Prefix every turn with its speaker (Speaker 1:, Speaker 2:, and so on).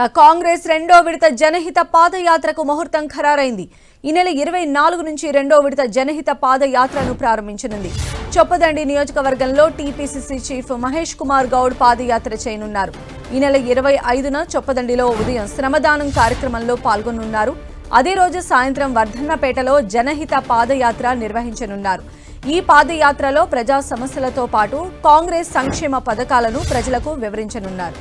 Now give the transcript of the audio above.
Speaker 1: కాంగ్రెస్ రెండో విడత జనహిత పాదయాత్రకు ముహూర్తం ఖరారైంది. ఈ నెల 24 నుంచి రెండో విడత జనహిత పాదయాత్రను ప్రారంభించనుంది. చొప్పదండి నియోజకవర్గంలో టీపీసీసీ చీఫ్ మహేష్ కుమార్ గౌడ్ పాదయాత్ర చేయనున్నారు. ఈ నెల 25న చొప్పదండిలో ఉదయం శ్రమదానం కార్యక్రమంలో పాల్గొనున్నారు. అదే రోజు సాయంత్రం వర్ధన్నపేటలో జనహిత పాదయాత్ర నిర్వహించనున్నారు. ఈ పాదయాత్రలో ప్రజా సమస్యలతో పాటు కాంగ్రెస్ సంక్షేమ పథకాలను ప్రజలకు వివరించనున్నారు.